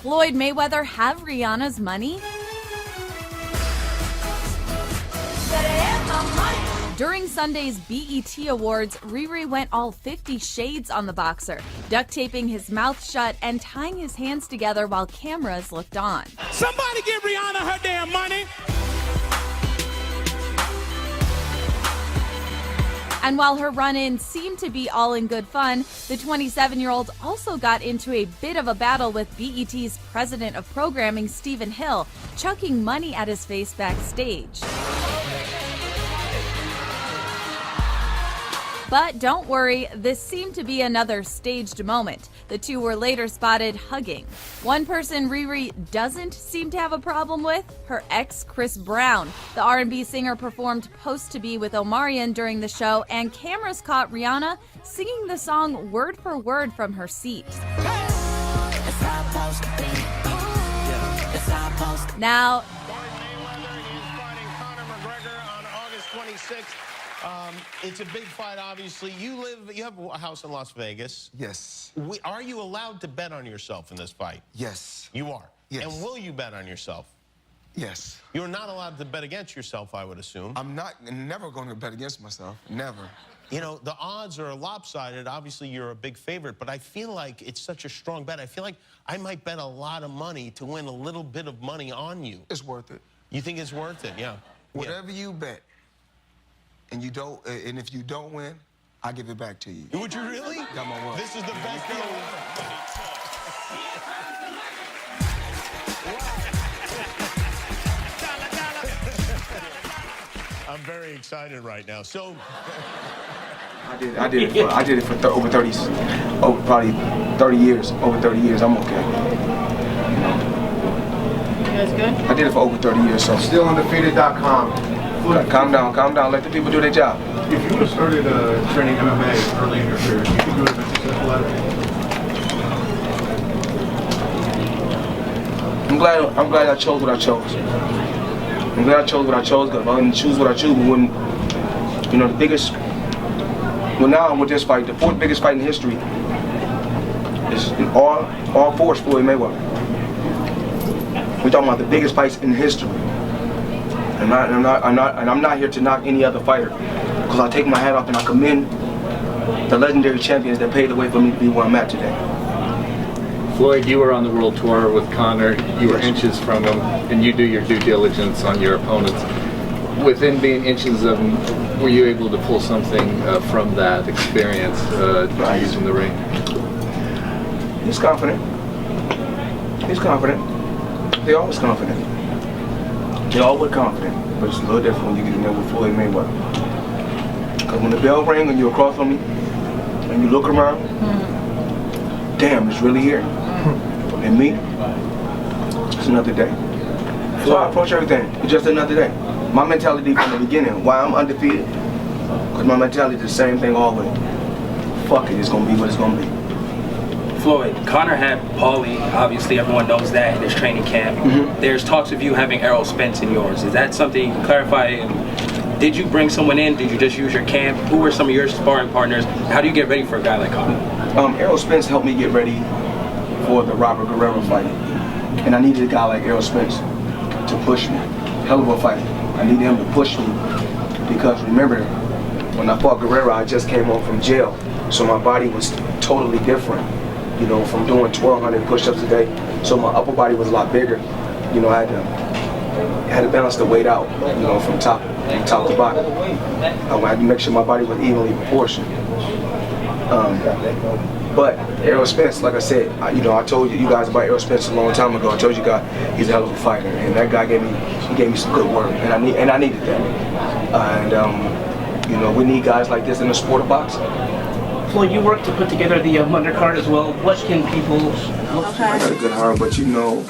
Floyd Mayweather have Rihanna's money? During Sunday's BET Awards, Riri went all 50 shades on the boxer, duct taping his mouth shut and tying his hands together while cameras looked on. Somebody give Rihanna her damn money! And while her run-in seemed to be all in good fun, the 27-year-old also got into a bit of a battle with BET's president of programming, Stephen Hill, chucking money at his face backstage. But don't worry, this seemed to be another staged moment. The two were later spotted hugging. One person Riri doesn't seem to have a problem with, her ex Chris Brown. The R&B singer performed Post to Be with Omarion during the show, and cameras caught Rihanna singing the song word for word from her seat. Now, Floyd Mayweather is fighting Connor Mcgregor on August 26th. It's a big fight, obviously. You have a house in Las Vegas. Yes. Are you allowed to bet on yourself in this fight? Yes. You are? Yes. And will you bet on yourself? Yes. You're not allowed to bet against yourself, I would assume. I'm never going to bet against myself. Never. You know, the odds are lopsided. Obviously, you're a big favorite, but I feel like it's such a strong bet. I feel like I might bet a lot of money to win a little bit of money on you. It's worth it. You think it's worth it? Yeah. Whatever you bet, and if you don't win, I give it back to you. Would you really? Got my word. This is the best deal. I'm very excited right now. So I did it for over 30, probably 30 years. Over 30 years, I'm okay. You guys good? I did it for over 30 years, so. Still undefeated.com. Calm down, let the people do their job. If you would have started training MMA early in your career, you think you would have been successful at it? I'm glad I chose what I chose. I'm glad I chose what I chose, because if I didn't choose what I chose, we wouldn't, you know, the biggest, well now with this fight, the fourth biggest fight in history is in all four is Floyd Mayweather. We're talking about the biggest fights in history. And I'm not here to knock any other fighter, because I take my hat off and I commend the legendary champions that paved the way for me to be where I'm at today. Floyd, you were on the world tour with Connor. You were inches from him, and you do your due diligence on your opponents. Within being inches of him, were you able to pull something from that experience to use in the ring? He's confident. He's confident. They're always confident. They're always confident, but it's a little different when you get in there with Floyd Mayweather. Because when the bell rings and you're across from me, and you look around, damn, it's really here. And me, it's another day. So I approach everything, it's just another day. My mentality from the beginning, why I'm undefeated, because my mentality is the same thing always. Fuck it, it's going to be what it's going to be. Floyd, Connor had Paulie, obviously everyone knows that, in his training camp. There's talks of you having Errol Spence in yours. Is that something you can clarify? And did you bring someone in? Did you just use your camp? Who were some of your sparring partners? How do you get ready for a guy like Connor? Errol Spence helped me get ready for the Robert Guerrero fight. And I needed a guy like Errol Spence to push me. Hell of a fight. I needed him to push me because remember, when I fought Guerrero, I just came home from jail. So my body was totally different. You know, from doing 1,200 push-ups a day, so my upper body was a lot bigger. You know, I had to balance the weight out. You know, from top to bottom. I had to make sure my body was evenly proportioned. But Errol Spence, like I said, I told you guys about Errol Spence a long time ago. I told you guys he's a hell of a fighter, and that guy gave me some good work, and I needed that. You know, we need guys like this in the sport of boxing. Floyd, you worked to put together the undercard as well. What can people look for? I got a good heart, but you know,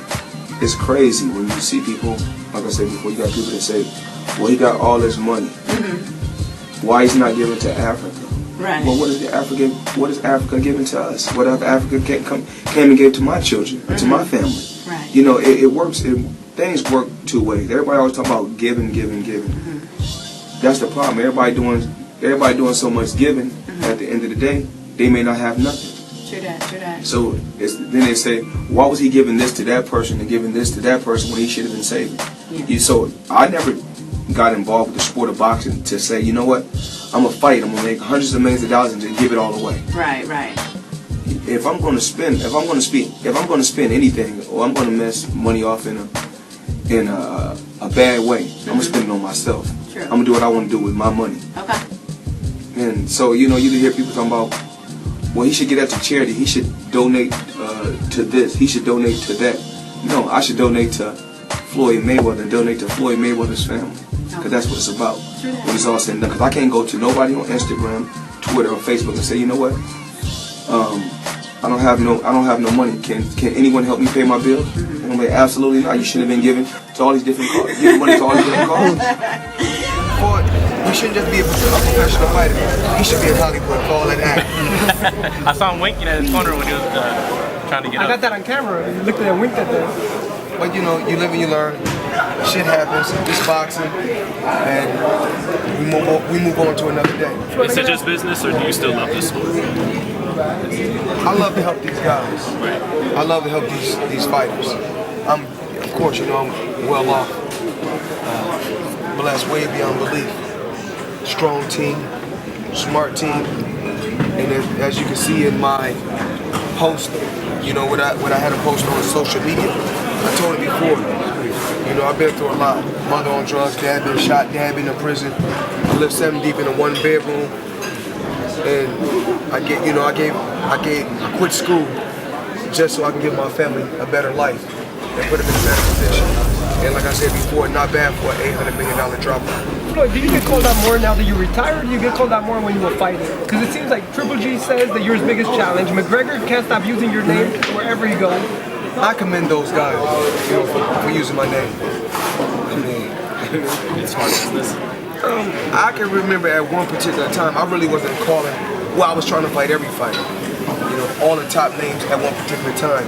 it's crazy when you see people, like I said before, you got people that say, well, he got all this money. Why he's not giving to Africa? Right. Well, what is Africa giving to us? What if Africa came and gave to my children, to my family? Right. You know, it works, things work two ways. Everybody always talk about giving. That's the problem. Everybody doing so much giving. At the end of the day, they may not have nothing. True that. So then they say, why was he giving this to that person and giving this to that person when he should have been saving? Yeah. So I never got involved with the sport of boxing to say, you know what, I'm gonna fight, I'm gonna make hundreds of millions of dollars and just give it all away. Right. If I'm gonna spend anything, or I'm gonna mess money off in a bad way, I'm gonna spend it on myself. True. I'm gonna do what I want to do with my money. Okay. And so, you hear people talking about, well, he should get that to charity. He should donate to this. He should donate to that. No, I should donate to Floyd Mayweather and donate to Floyd Mayweather's family. Because that's what it's about when it's all said and done. Because I can't go to nobody on Instagram, Twitter, or Facebook and say, you know what? I don't have no money. Can anyone help me pay my bills? And I'm like, absolutely not. You shouldn't have been giving to all these different causes. Giving money to all these different causes. Floyd, he shouldn't just be a professional fighter. He should be in Hollywood for all that act. I saw him winking at his corner when he was trying to get up. I got that on camera. You looked at it and winked at that. But you live and you learn. Shit happens. It's boxing, and we move on to another day. Is it just business, or do you still love this sport? I love to help these guys. Right. I love to help these fighters. I'm well off, blessed way beyond belief. Strong team, smart team, and as you can see in my post, what I had a post on social media. I told it before. I've been through a lot. Mother on drugs, dad been shot, dad been in prison. I lived 7 deep in a 1 bedroom, and I quit school just so I can give my family a better life and put them in a better position. And like I said before, not bad for an $800 million dropout. Floyd, do you get called out more now that you're retired, or do you get called out more when you were fighting? Because it seems like Triple G says that you're his biggest challenge. McGregor can't stop using your name wherever he goes. I commend those guys, for using my name. It's hard business. I can remember at one particular time, I really wasn't calling. Well, I was trying to fight every fighter. All the top names at one particular time,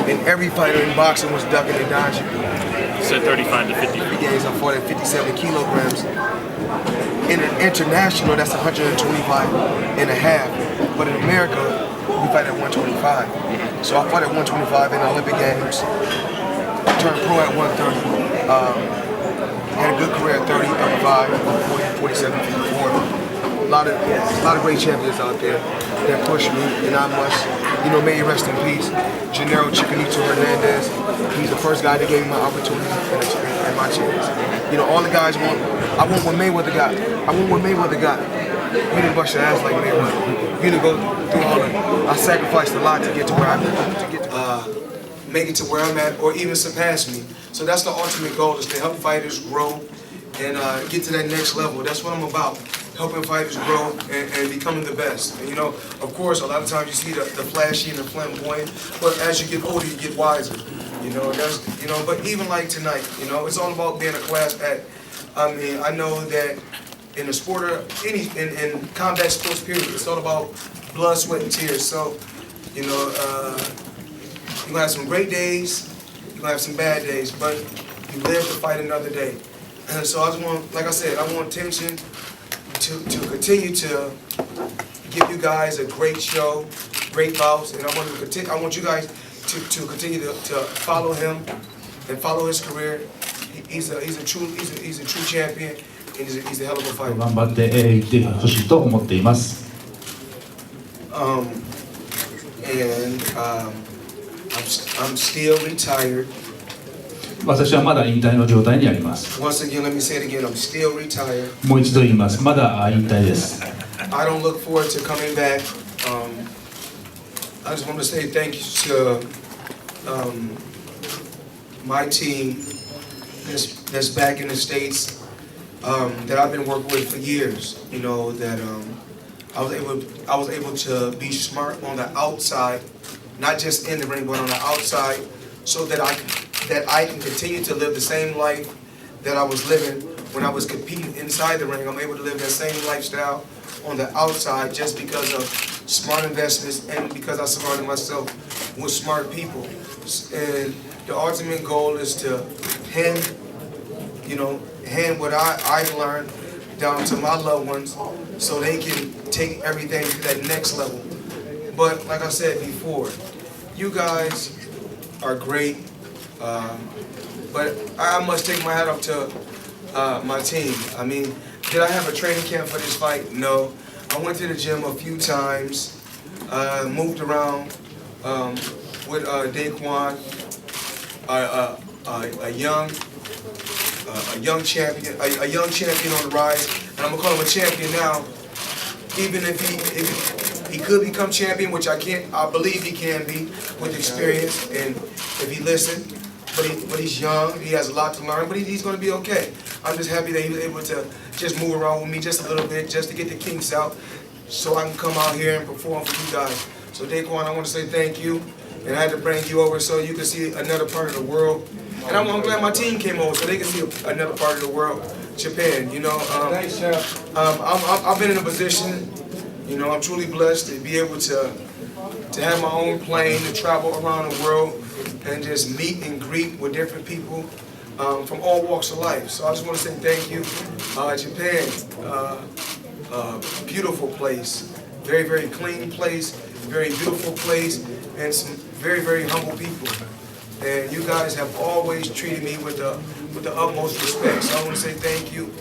and every fighter in boxing was ducking and dodging. So 35 to 50. Games I fought at 57 kilograms. In an international, that's 125 and a half. But in America, we fight at 125. So I fought at 125 in the Olympic Games. Turned pro at 130. Had a good career at 30, 35, 40, 47, 54. A lot of great champions out there that pushed me, and I must, may he rest in peace. Gennaro Chiquinito Hernandez, he's the first guy that gave me my opportunity and my chance. All the guys I want what Mayweather got. I want what Mayweather got. You didn't bust your ass like Mayweather. You didn't go through all that. I sacrificed a lot to get to where I'm at. Make it to where I'm at, or even surpass me. So that's the ultimate goal, is to help fighters grow and get to that next level. That's what I'm about. Helping fighters grow and becoming the best. And of course, a lot of times you see the flashy and the flamboyant, but as you get older, you get wiser. But even like tonight, it's all about being a class act. I know that in the sport of in combat sports period, it's all about blood, sweat, and tears. So, you're gonna have some great days, you're gonna have some bad days, but you live to fight another day. And so I just want, like I said, I want tension to continue to give you guys a great show, great bouts, and I want you guys to continue to follow him and follow his career. He's a true champion, and he's a hell of a fighter. 頑張っていってほしいと思っています。I'm still retired. 私はまだ引退の状態にあります。 Once again, let me say it again. I'm still retired. もう一度言います。まだ引退です。 I don't look forward to coming back. I just want to say thank you to my team that's back in the States that I've been working with for years. That I was able to be smart on the outside, not just in the ring, but on the outside, so that I can continue to live the same life that I was living when I was competing inside the ring. I'm able to live that same lifestyle on the outside just because of smart investments and because I surrounded myself with smart people. And the ultimate goal is to hand what I've learned down to my loved ones so they can take everything to that next level. But like I said before, you guys are great. But I must take my hat off to my team. I mean, did I have a training camp for this fight? No. I went to the gym a few times, moved around with Daquan, a young champion on the rise, and I'm gonna call him a champion now. Even if he could become champion, which I believe he can be with experience and if he listened. But he's young, he has a lot to learn, but he's gonna be okay. I'm just happy that he was able to just move around with me just a little bit, just to get the kinks out, so I can come out here and perform for you guys. So Daquan, I want to say thank you, and I had to bring you over so you can see another part of the world. And I'm glad my team came over so they can see another part of the world, Japan. You know, I've been in a position, you know, I'm truly blessed to be able to have my own plane, to travel around the world, and just meet and greet with different people from all walks of life. So I just want to say thank you. Japan, beautiful place, very, very clean place, very beautiful place, and some very, very humble people. And you guys have always treated me with the utmost respect. So I want to say thank you.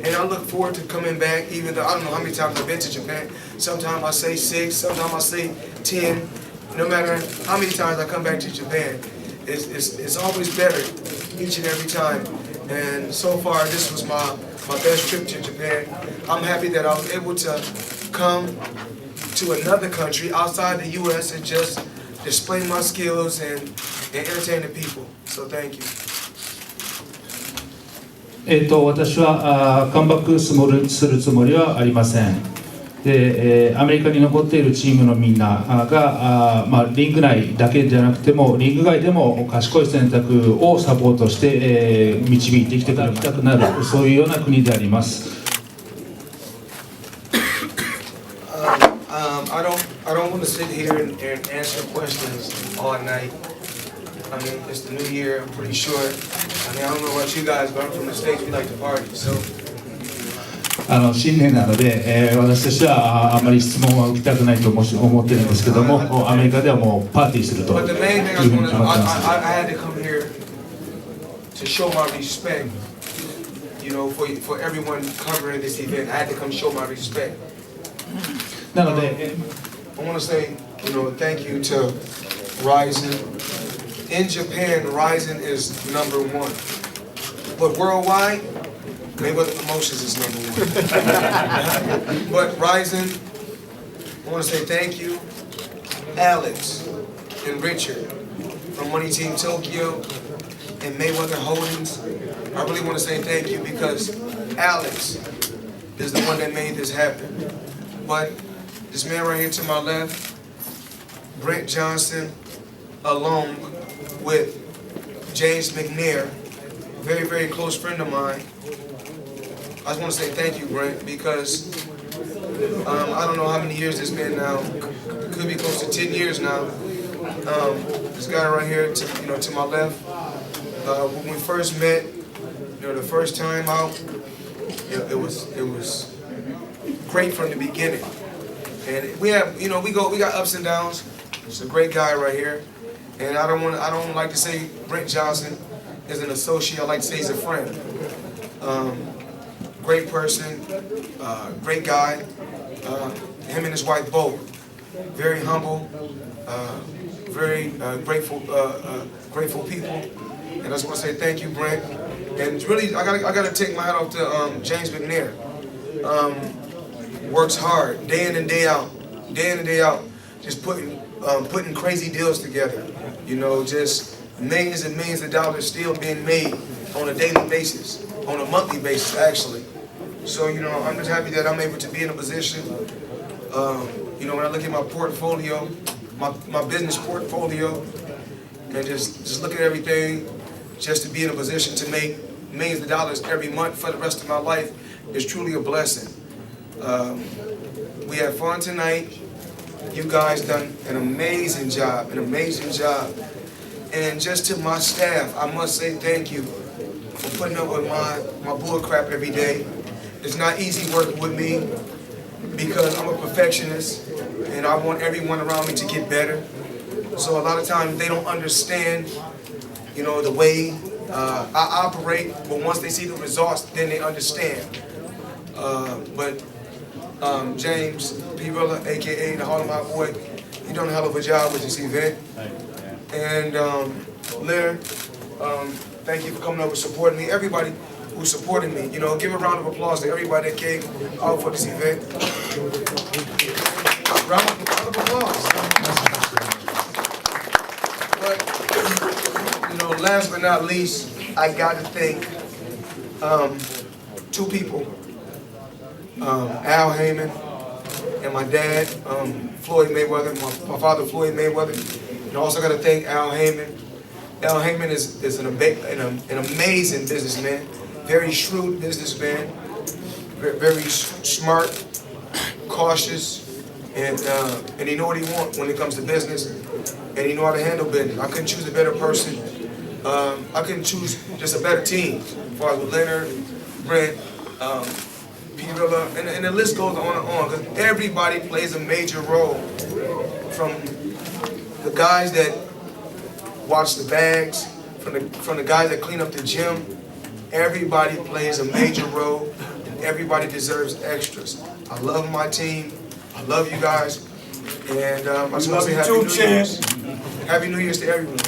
And I look forward to coming back, even though I don't know how many times I've been to Japan. Sometimes I say 6, sometimes I say 10. No matter how many times I come back to Japan, it's always better each and every time. And so far, this was my best trip to Japan. I'm happy that I was able to come to another country outside the U.S. and just display my skills and entertain the people. So thank you. 私はカムバックするつもりはありません。で、アメリカに残っているチームのみんながリング内だけじゃなくてもリング外でも賢い選択をサポートして、導いてきていただきたくなる、そういうような国であります。I don't want to sit here and answer questions all night. I mean, it's the new year, I'm pretty sure. I mean, I don't know about you guys, but I'm from the States, we like to party, so. 新年なので、私としてはあまり質問は受けたくないと思ってるんですけども、アメリカではもうパーティーするというふうに決まってます。I had to come here to show my respect, you know, for everyone covering this event. I had to come show my respect. なので、I want to say, you know, thank you to Ryzen. In Japan, Ryzen is #1, but worldwide, Mayweather Promotions is #1. But Ryzen, I want to say thank you, Alex and Richard from Money Team Tokyo and Mayweather Holdings. I really want to say thank you because Alex is the one that made this happen. But this man right here to my left, Brent Johnson, along with James McNair, very, very close friend of mine. I just want to say thank you, Brent, because I don't know how many years it's been now. It could be close to 10 years now. This guy right here, to my left, when we first met, the first time out, it was great from the beginning. And we have, we got ups and downs. It's a great guy right here. And I don't like to say Brent Johnson is an associate. I like to say he's a friend. Great person, great guy. Him and his wife both, very humble, very grateful people. And I just want to say thank you, Brent. And really, I gotta take my hat off to James McNair. Works hard, day in and day out, just putting crazy deals together. Just millions and millions of dollars still being made on a daily basis, on a monthly basis, actually. So, I'm just happy that I'm able to be in a position, when I look at my portfolio, my business portfolio, and just look at everything, just to be in a position to make millions of dollars every month for the rest of my life is truly a blessing. We had fun tonight. You guys done an amazing job, And just to my staff, I must say thank you for putting up with my bull crap every day. It's not easy working with me because I'm a perfectionist and and I want everyone around me to get better. So a lot of times they don't understand, you know, the way I operate, but once they see the results, then they understand. But James P. Rilla, aka the Harlem Hot Boy, he done a hell of a job with this event. And Leonard, thank you for coming over, supporting me. Everybody who supported me, you know, give a round of applause to everybody that came out for this event. Round of applause. But, you know, last but not least, I got to thank two people, Al Heyman and my dad, Floyd Mayweather, my father Floyd Mayweather. And I also got to thank Al Heyman. Al Heyman is an amazing businessman, very shrewd businessman, very smart, cautious, and he know what he wants when it comes to business, and he know how to handle business. I couldn't choose a better person. I couldn't choose just a better team, as far as with Leonard, Brent, P. Rilla, and the list goes on and on, because everybody plays a major role, from the guys that watch the bags, from the guys that clean up the gym. Everybody plays a major role, and everybody deserves extras. I love my team. I love you guys, and I just want to say Happy New Year's. Happy New Year's to everyone.